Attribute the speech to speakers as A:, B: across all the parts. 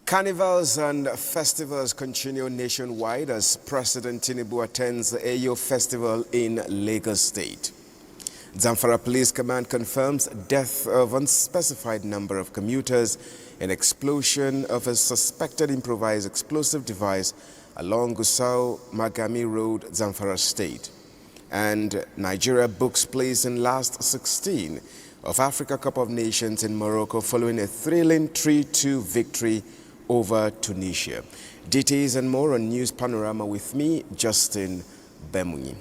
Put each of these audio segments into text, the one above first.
A: Carnivals and festivals continue nationwide as President Tinubu attends the Eyo Festival in Lagos State. Zamfara Police Command confirms death of unspecified number of commuters in explosion of a suspected improvised explosive device along Gusau Magami Road, Zamfara State. And Nigeria books place in last 16 of Africa Cup of Nations in Morocco following a thrilling 3-2 victory over Tunisia. Details and more on News Panorama with me, Justin Bemuni.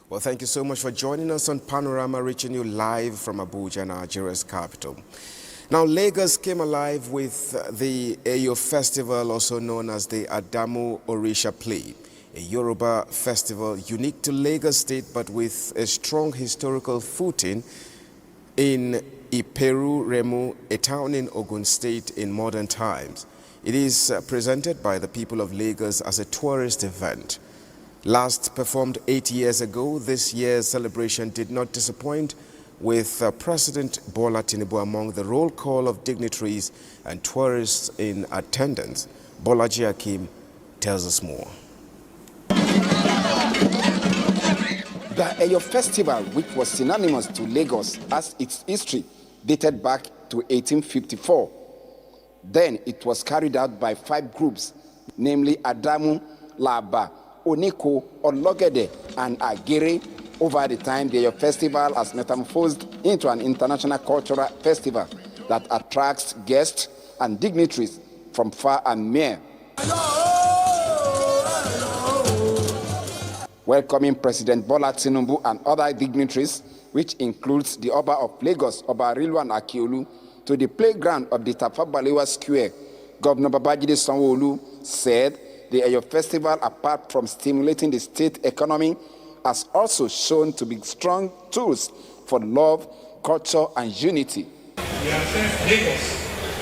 A: Well, thank you so much for joining us on Panorama, reaching you live from Abuja, Nigeria's capital. Now, Lagos came alive with the Eyo Festival, also known as the Adamu Orisha Play, a Yoruba festival unique to Lagos State but with a strong historical footing in Iperu Remu, a town in Ogun State in modern times. It is presented by the people of Lagos as a tourist event. Last performed 8 years ago, this year's celebration did not disappoint, with President Bola Tinubu among the roll call of dignitaries and tourists in attendance. Bolaji Akim tells us more.
B: The Eyo Festival, which was synonymous to Lagos as its history dated back to 1854. Then it was carried out by 5 groups, namely Adamu, Laba, Oniko, Ologede, and Agere. Over the time, the Eyo Festival has metamorphosed into an international cultural festival that attracts guests and dignitaries from far and near. Welcoming President Bola Tinubu and other dignitaries, which includes the Oba of Lagos, Oba Rilwan Akiolu, to the playground of the Tafawa Balewa Square, Governor Babajide Sanwo-Olu said the Eyo Festival, apart from stimulating the state economy, has also shown to be strong tools for love, culture, and unity.
C: We assess Lagos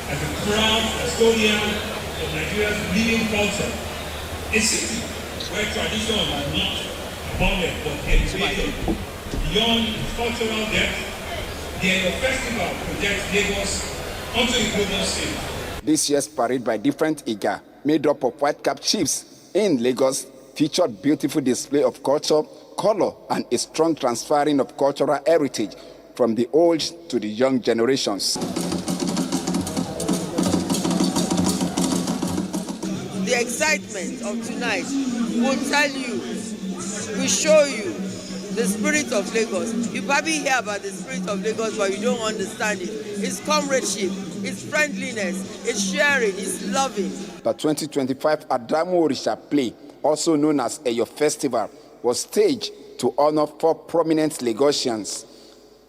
C: as a proud custodian of Nigeria's living culture, a city where traditions are not abounded but elevated. Beyond its cultural depth, the Eyo Festival projects Lagos onto the global stage.
B: This year's parade by different Iga, made up of white-capped chiefs in Lagos, featured beautiful display of culture, color, and a strong transferring of cultural heritage from the old to the young generations.
D: The excitement of tonight will tell you, will show you the spirit of Lagos. You probably hear about the spirit of Lagos, but you don't understand it. It's comradeship, it's friendliness, it's sharing, it's loving.
B: The 2025 Adamu Orisha Play, also known as Eyo Festival, was staged to honor 4 prominent Lagosians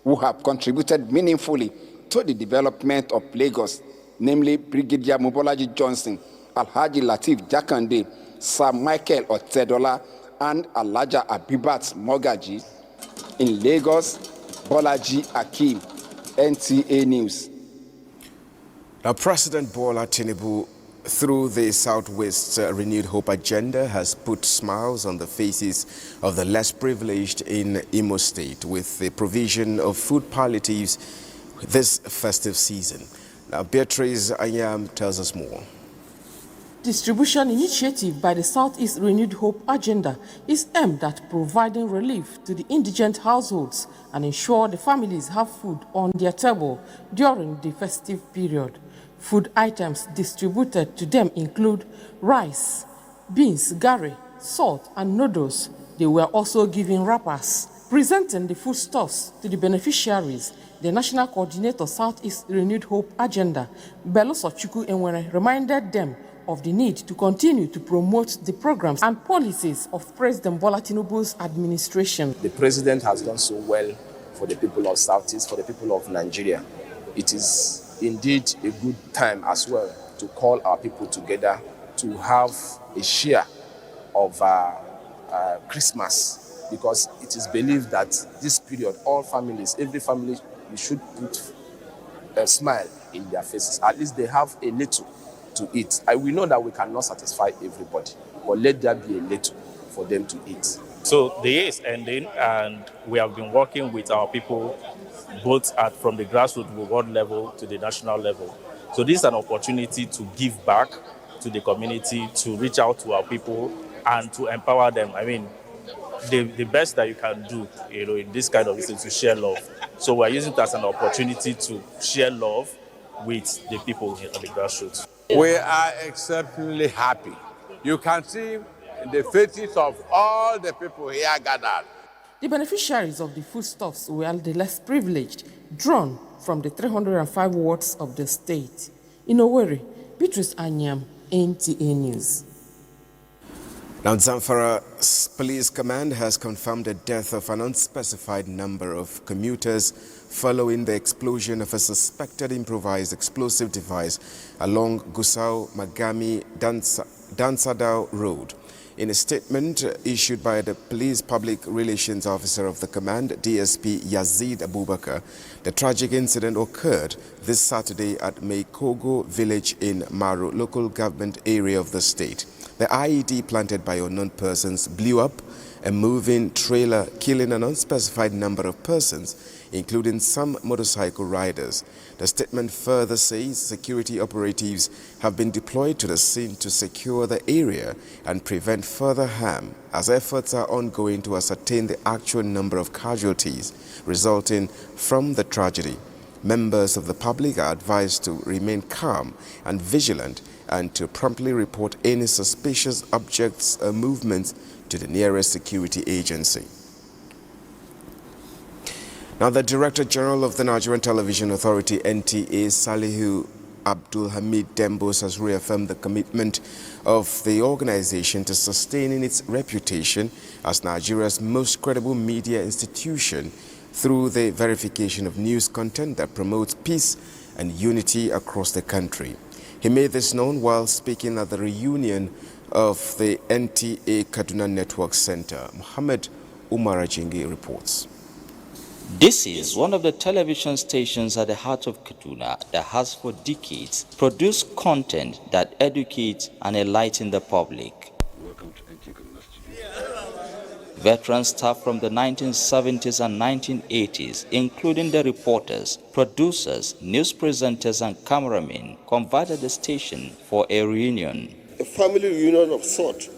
B: who have contributed meaningfully to the development of Lagos, namely Brigadier Mobolaji Johnson, Alhaji Lateef Jakande, Sir Michael Otedola, and Alhaja Abibat Mogaji. In Lagos, Bolaji Akim, NTA News.
A: Now, President Bola Tinubu, through the Southwest Renewed Hope agenda, has put smiles on the faces of the less privileged in Imo State with the provision of food palliatives this festive season. Now, Beatrice Ayam tells us more.
E: Distribution initiative by the Southeast Renewed Hope agenda is aimed at providing relief to the indigent households and ensure the families have food on their table during the festive period. Food items distributed to them include rice, beans, garri, salt, and noodles. They were also given wrappers. Presenting the foodstuffs to the beneficiaries, the National Coordinator Southeast Renewed Hope agenda, Beloso Chukwu Enwere, reminded them of the need to continue to promote the programs and policies of President Bola Tinubu's administration.
F: The president has done so well for the people of Southeast, for the people of Nigeria. It is indeed a good time as well to call our people together to have a share of Christmas, because it is believed that this period, all families, every family, we should put a smile in their faces. At least they have a little to eat. We know that we cannot satisfy everybody, but let there be a little for them to eat.
G: So the year is ending, and we have been working with our people both from the grassroots world level to the national level. So this is an opportunity to give back to the community, to reach out to our people, and to empower them. I mean, the best that you can do, in this kind of thing, is to share love. So we're using it as an opportunity to share love with the people on the grassroots.
H: We are exceptionally happy. You can see the faces of all the people here gathered.
E: The beneficiaries of the foodstuffs were the less privileged, drawn from the 305 wards of the state. In Owerri, Beatrice Anyam, NTA News.
A: Now, Zamfara Police Command has confirmed the death of an unspecified number of commuters following the explosion of a suspected improvised explosive device along Gusau-Magami-Dansadao Road. In a statement issued by the Police Public Relations Officer of the command, DSP Yazid Abubakar, the tragic incident occurred this Saturday at Meikogo village in Maru local government area of the state. The IED planted by unknown persons blew up a moving trailer, killing an unspecified number of persons, including some motorcycle riders. The statement further says security operatives have been deployed to the scene to secure the area and prevent further harm, as efforts are ongoing to ascertain the actual number of casualties resulting from the tragedy. Members of the public are advised to remain calm and vigilant and to promptly report any suspicious objects or movements to the nearest security agency. Now, the Director General of the Nigerian Television Authority, NTA, Salihu Abdul Hamid Dembos, has reaffirmed the commitment of the organization to sustaining its reputation as Nigeria's most credible media institution through the verification of news content that promotes peace and unity across the country. He made this known while speaking at the reunion of the NTA Kaduna Network Center. Muhammad Umar Ajingi reports.
I: This is one of the television stations at the heart of Kaduna that has for decades produced content that educates and enlightens the public. Veteran staff from the 1970s and 1980s, including the reporters, producers, news presenters, and cameramen, converted the station for a reunion.
J: A family reunion of sort,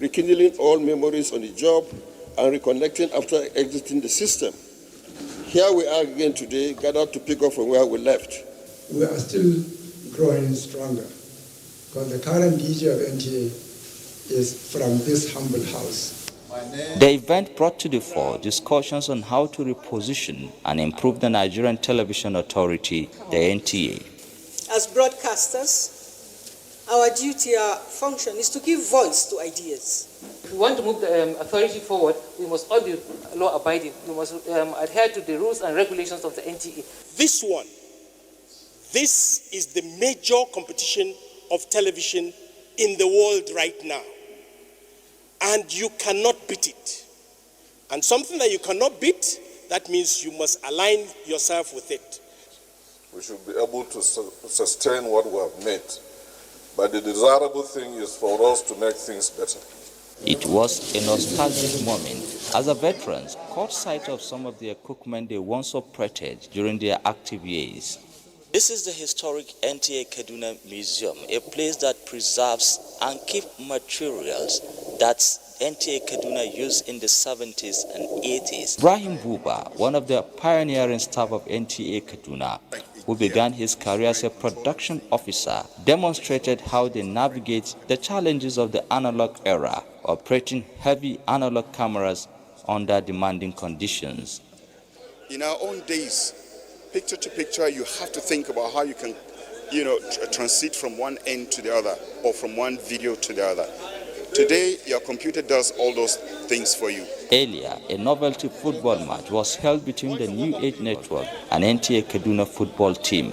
J: rekindling all memories on the job and reconnecting after exiting the system. Here we are again today, gathered to pick up from where we left.
K: We are still growing stronger because the current DJ of NTA is from this humble house.
I: The event brought to the fore discussions on how to reposition and improve the Nigerian Television Authority, the NTA.
L: As broadcasters, our duty, our function is to give voice to ideas.
M: If we want to move the authority forward, we must all be law-abiding. We must adhere to the rules and regulations of the NTA.
N: This is the major competition of television in the world right now. And you cannot beat it. And something that you cannot beat, that means you must align yourself with it.
O: We should be able to sustain what we have made. But the desirable thing is for us to make things better.
I: It was a nostalgic moment as the veterans caught sight of some of the equipment they once operated during their active years. This is the historic NTA Kaduna Museum, a place that preserves and keeps materials that NTA Kaduna used in the 70s and 80s. Ibrahim Buba, one of the pioneering staff of NTA Kaduna, who began his career as a production officer, demonstrated how they navigate the challenges of the analog era, operating heavy analog cameras under demanding conditions.
P: In our own days, picture to picture, you have to think about how you can, transit from one end to the other or from one video to the other. Today, your computer does all those things for you.
I: Earlier, a novelty football match was held between the New Age Network and NTA Kaduna football team,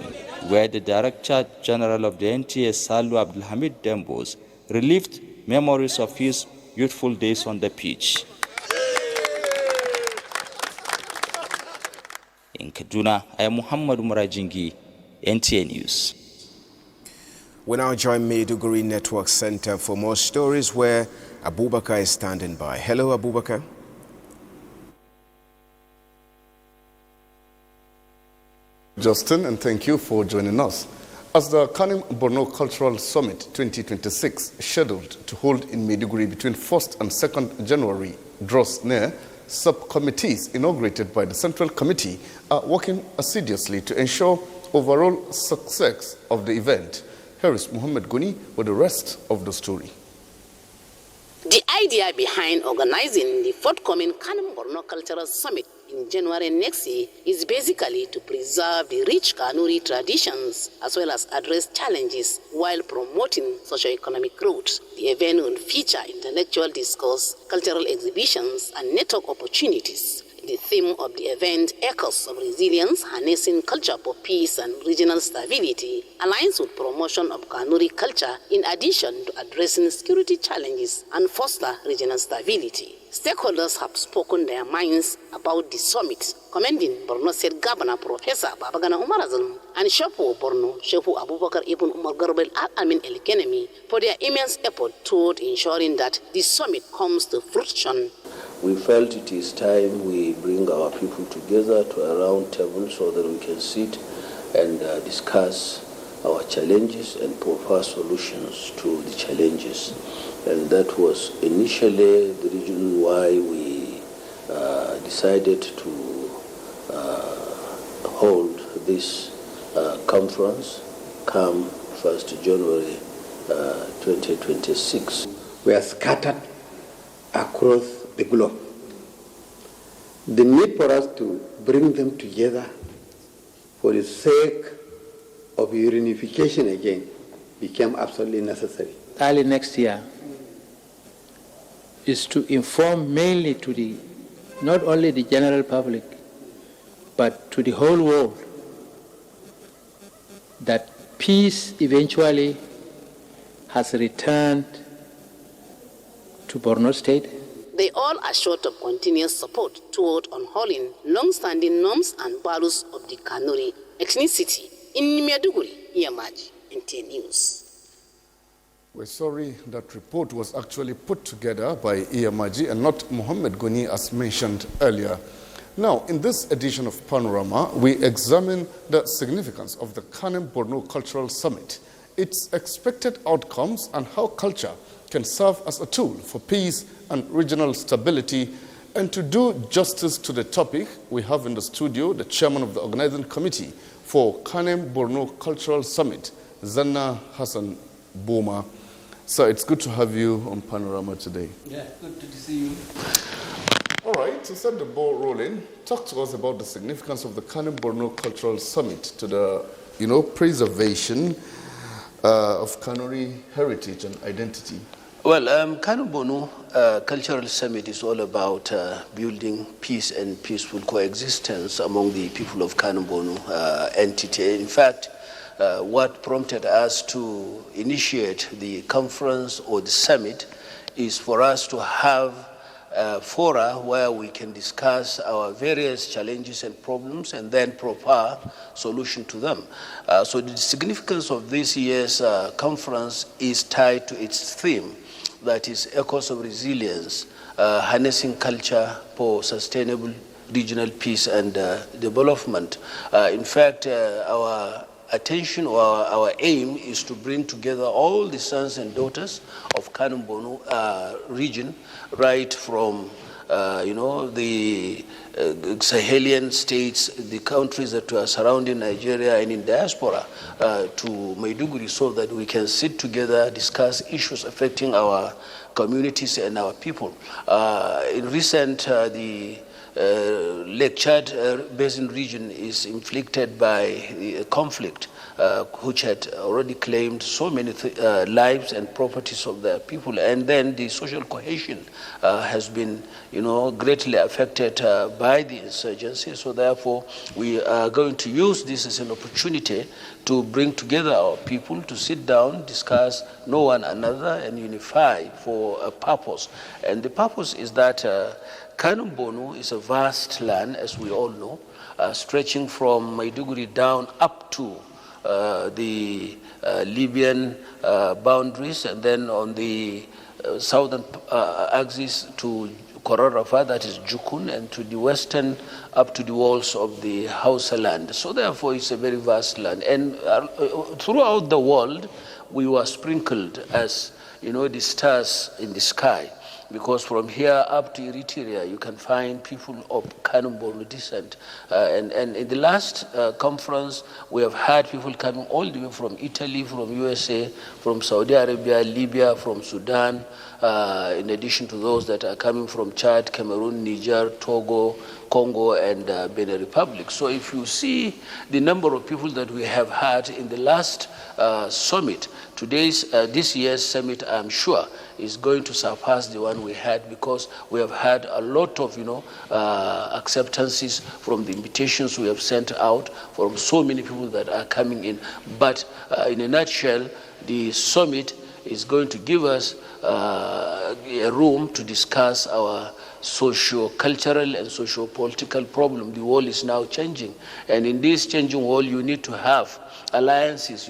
I: where the Director General of the NTA, Salihu Abdul Hamid Dembos, relived memories of his youthful days on the pitch. In Kaduna, I am Muhammad Umar Ajingi, NTA News.
A: We now join Maiduguri Network Center for more stories where Abubakar is standing by. Hello, Abubakar.
Q: Justin, and thank you for joining us. As the Kanem Borno Cultural Summit 2026, scheduled to hold in Maiduguri between 1st and 2nd January, draws near, subcommittees inaugurated by the Central Committee are working assiduously to ensure overall success of the event. Here is Muhammad Guni with the rest of the story.
R: The idea behind organizing the forthcoming Kanem Borno Cultural Summit in January next year is basically to preserve the rich Kanuri traditions as well as address challenges while promoting socio-economic growth. The event will feature intellectual discourse, cultural exhibitions, and network opportunities. The theme of the event, Echoes of Resilience, Harnessing Culture for Peace and Regional Stability, aligns with promotion of Kanuri culture in addition to addressing security challenges and foster regional stability. Stakeholders have spoken their minds about the summit, commending Borno State Governor Professor Babagana Umar Azam and Shehu Borno, Shehu Abubakar Ibn Umar Garbel Al-Amin El-Kenemi for their immense effort toward ensuring that the summit comes to fruition.
S: We felt it is time we bring our people together to a round table so that we can sit and discuss our challenges and propose solutions to the challenges. And that was initially the reason why we decided to hold this conference come 1st January 2026.
T: We are scattered across the globe. The need for us to bring them together for the sake of reunification again became absolutely necessary.
U: Early next year is to inform mainly to the, not only the general public, but to the whole world that peace eventually has returned to Borno State.
R: They all assured of continuous support toward unhurling long-standing norms and values of the Kanuri ethnicity. In Maiduguri, Iyamaji, NT News.
Q: We're sorry that report was actually put together by Iyamaji and not Muhammad Goni as mentioned earlier. Now, in this edition of Panorama, we examine the significance of the Kanem Borno Cultural Summit, its expected outcomes, and how culture can serve as a tool for peace and regional stability. And to do justice to the topic, we have in the studio the chairman of the organizing committee for Kanem Borno Cultural Summit, Zanna Hassan Boma. Sir, it's good to have you on Panorama today.
V: Yeah, good to see you.
Q: All right, to set the ball rolling, talk to us about the significance of the Kanem Borno Cultural Summit to the, preservation of Kanuri heritage and identity.
W: Well, Kanem Borno Cultural Summit is all about building peace and peaceful coexistence among the people of Kanem Borno entity. In fact, what prompted us to initiate the conference or the summit is for us to have fora where we can discuss our various challenges and problems and then propose solution to them. So the significance of this year's conference is tied to its theme, that is Echoes of Resilience, harnessing culture for sustainable regional peace and development. In fact, our attention or our aim is to bring together all the sons and daughters of Kanem Borno region, right from the Sahelian states, the countries that are surrounding Nigeria and in diaspora to Maiduguri, so that we can sit together, discuss issues affecting our communities and our people. In recent, the Lake Chad Basin region is inflicted by a conflict which had already claimed so many lives and properties of the people, and then the social cohesion has been, greatly affected by the insurgency. So therefore, we are going to use this as an opportunity to bring together our people to sit down, discuss, know one another, and unify for a purpose. And the purpose is that Kanem Borno is a vast land, as we all know, stretching from Maiduguri down up to the Libyan boundaries, and then on the southern axis to Korarafa, that is Jukun, and to the western up to the walls of the Hausa land. So therefore it's a very vast land. And throughout the world, we were sprinkled as, the stars in the sky. Because from here up to Eritrea, you can find people of Kanem-Borno descent. And in the last conference, we have had people coming all the way from Italy, from USA, from Saudi Arabia, Libya, from Sudan, in addition to those that are coming from Chad, Cameroon, Niger, Togo, Congo, and Benin Republic. So if you see the number of people that we have had in the last summit, this year's summit, I'm sure, is going to surpass the one we had, because we have had a lot of, acceptances from the invitations we have sent out from so many people that are coming in. But in a nutshell, the summit is going to give us a room to discuss our socio-cultural and socio-political problem. The world is now changing, and in this changing world, you need to have alliances,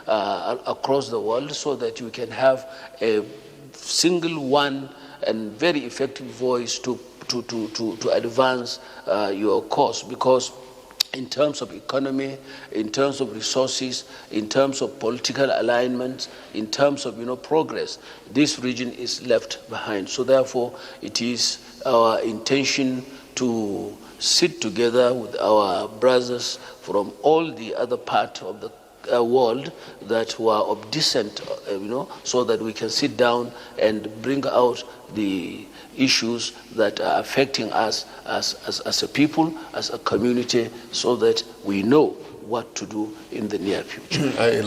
W: across the world, so that you can have a single one and very effective voice to advance your cause. Because in terms of economy, in terms of resources, in terms of political alignment, in terms of progress, this region is left behind. So therefore, it is our intention to sit together with our brothers from all the other parts of the world that were of descent, so that we can sit down and bring out the issues that are affecting us as a people, as a community, so that we know what to do in the near future.
Q: I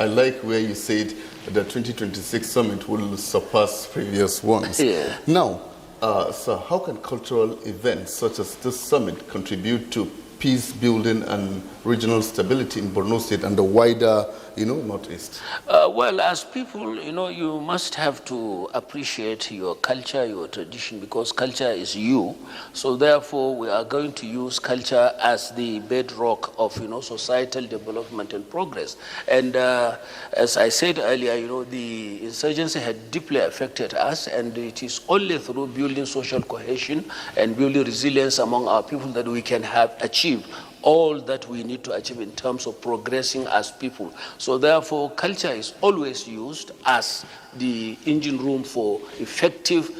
Q: like where you said the 2026 summit will surpass previous ones.
W: Yeah.
Q: Now, so how can cultural events such as this summit contribute to peace building and regional stability in Borno State and the wider, Northeast?
W: Well, as people, you must have to appreciate your culture, your tradition, because culture is you. So therefore, we are going to use culture as the bedrock of, societal development and progress. And as I said earlier, the insurgency had deeply affected us, and it is only through building social cohesion and building resilience among our people that we can achieve all that we need to achieve in terms of progressing as people. So therefore, culture is always used as the engine room for effective,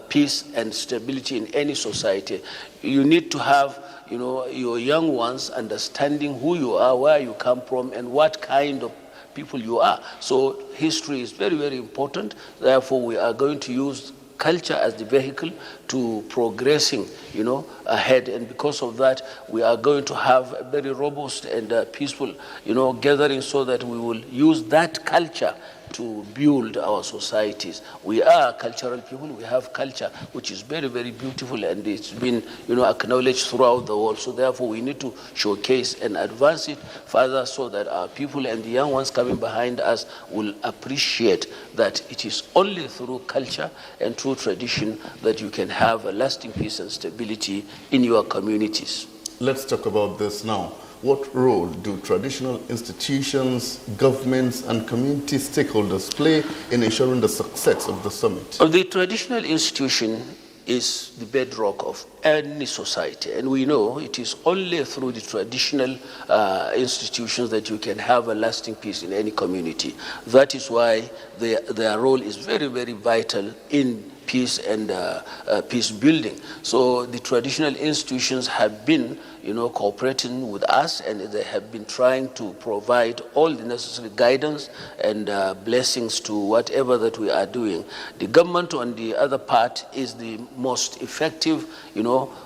W: peace and stability in any society. You need to have, your young ones understanding who you are, where you come from, and what kind of people you are. So history is very, very important. Therefore, we are going to use culture as the vehicle to progressing, ahead. And because of that, we are going to have a very robust and peaceful, gathering, so that we will use that culture to build our societies. We are cultural people. We have culture, which is very, very beautiful, and it's been, acknowledged throughout the world. So therefore, we need to showcase and advance it further, so that our people and the young ones coming behind us will appreciate that it is only through culture and through tradition that you can have a lasting peace and stability in your communities.
Q: Let's talk about this now. What role do traditional institutions, governments, and community stakeholders play in ensuring the success of the summit?
W: The traditional institution is the bedrock of any society, and we know it is only through the traditional institutions that you can have a lasting peace in any community. That is why their role is very, very vital in peace and peace building. So the traditional institutions have been cooperating with us, and they have been trying to provide all the necessary guidance and blessings to whatever that we are doing. The government, on the other part, is the most effective,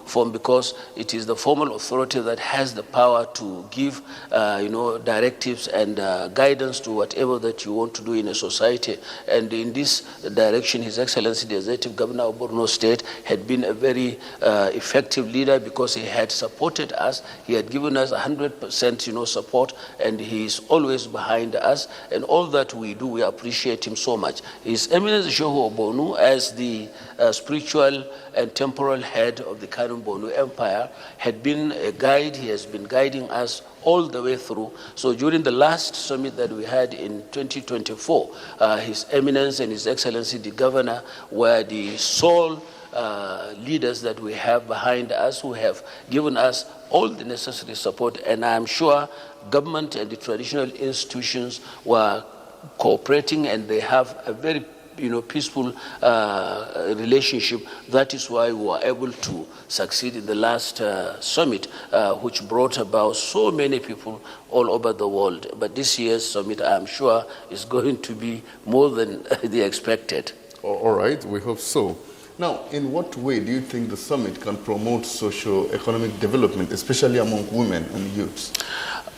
W: form, because it is the formal authority that has the power to give, directives and guidance to whatever that you want to do in a society. And in this direction, His Excellency, the Executive Governor of Borno State, had been a very effective leader, because he had supported us. He had given us 100%, support, and he is always behind us. And all that we do, we appreciate him so much. His Eminence Shehu Obonu, as the spiritual and temporal head of the Kanem-Borno Empire, had been a guide. He has been guiding us all the way through. So during the last summit that we had in 2024, His Eminence and His Excellency the Governor were the sole leaders that we have behind us, who have given us all the necessary support, and I'm sure government and the traditional institutions were cooperating, and they have a very peaceful relationship. That is why we were able to succeed in the last summit, which brought about so many people all over the world. But this year's summit, I'm sure, is going to be more than they expected.
Q: All right, we hope so. Now, in what way do you think the summit can promote socio-economic development, especially among women and youths?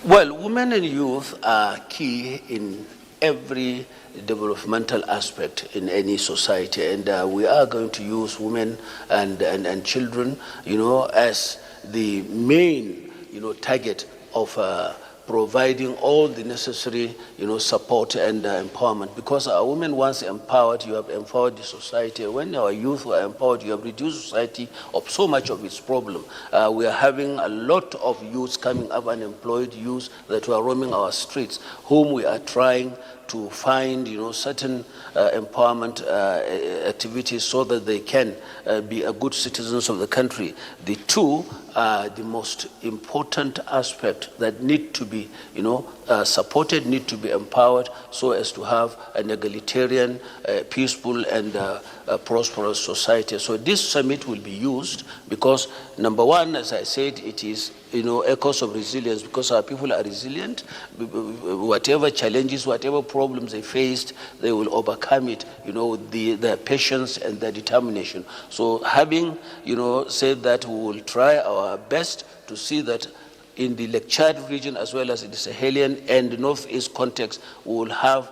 W: Well, women and youth are key in every developmental aspect in any society, and we are going to use women and children, as the main, target of providing all the necessary, support and empowerment. Because our women, once empowered, you have empowered the society. When our youth are empowered, you have reduced society of so much of its problem. We are having a lot of youths coming up, unemployed youths that were roaming our streets, whom we are trying to find, certain empowerment activities so that they can be a good citizens of the country. The two are the most important aspect that need to be, supported, need to be empowered, so as to have an egalitarian, peaceful, and prosperous society. So this summit will be used because, number one, as I said, it is a cause of resilience, because our people are resilient. Whatever challenges, whatever problems they faced, they will overcome it, their patience and their determination. So having, said that, we will try our best to see that in the Lake Chad region, as well as in the Sahelian and Northeast context, we will have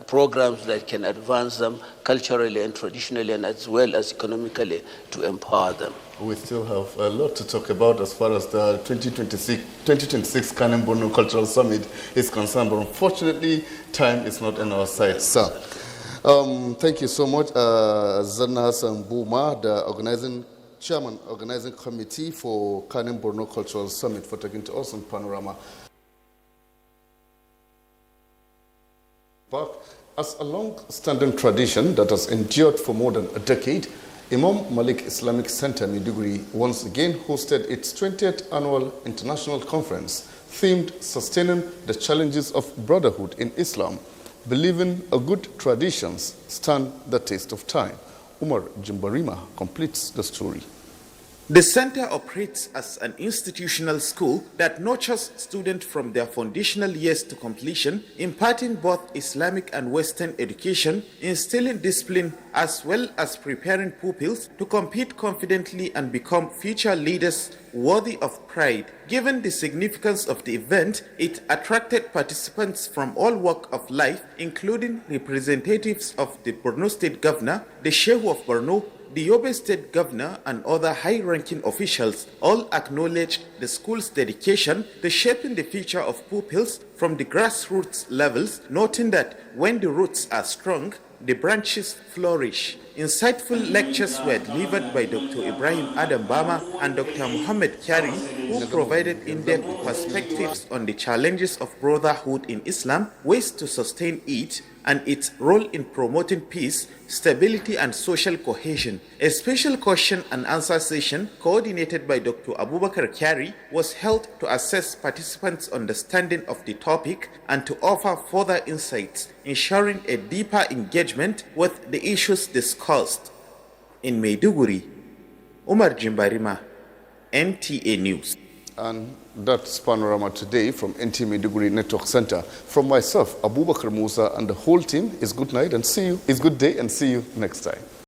W: programs that can advance them culturally and traditionally, and as well as economically, to empower them.
Q: We still have a lot to talk about as far as the 2026 Kanem Borno Cultural Summit is concerned, but unfortunately, time is not on our side. So, thank you so much, Zanna Hassan Bouma, the Chairman Organizing Committee for Kanem Borno Cultural Summit, for talking to us on Panorama. As a long-standing tradition that has endured for more than a decade, Imam Malik Islamic Center Maiduguri once again hosted its 20th annual international conference themed Sustaining the Challenges of Brotherhood in Islam, believing a good traditions stand the test of time. Umar Jimbarima completes the story.
A: The center operates as an institutional school that nurtures students from their foundational years to completion, imparting both Islamic and Western education, instilling discipline, as well as preparing pupils to compete confidently and become future leaders worthy of pride. Given the significance of the event, it attracted participants from all walks of life, including representatives of the Borno State Governor, the Shehu of Borno, the Yobe State Governor, and other high-ranking officials. All acknowledged the school's dedication to shaping the future of pupils from the grassroots levels, noting that when the roots are strong, the branches flourish. Insightful lectures were delivered by Dr. Ibrahim Adam Bama and Dr. Muhammad Kyari, who provided in-depth perspectives on the challenges of brotherhood in Islam, ways to sustain it, and its role in promoting peace, stability, and social cohesion. A special question and answer session coordinated by Dr. Abubakar Kyari was held to assess participants' understanding of the topic and to offer further insights, ensuring a deeper engagement with the issues discussed. In Maiduguri, Umar Jimbarima, NTA News.
Q: And that's Panorama today from NT Maiduguri Network Center. From myself, Abubakar Musa, and the whole team, is good night and see you. It's good day and see you next time.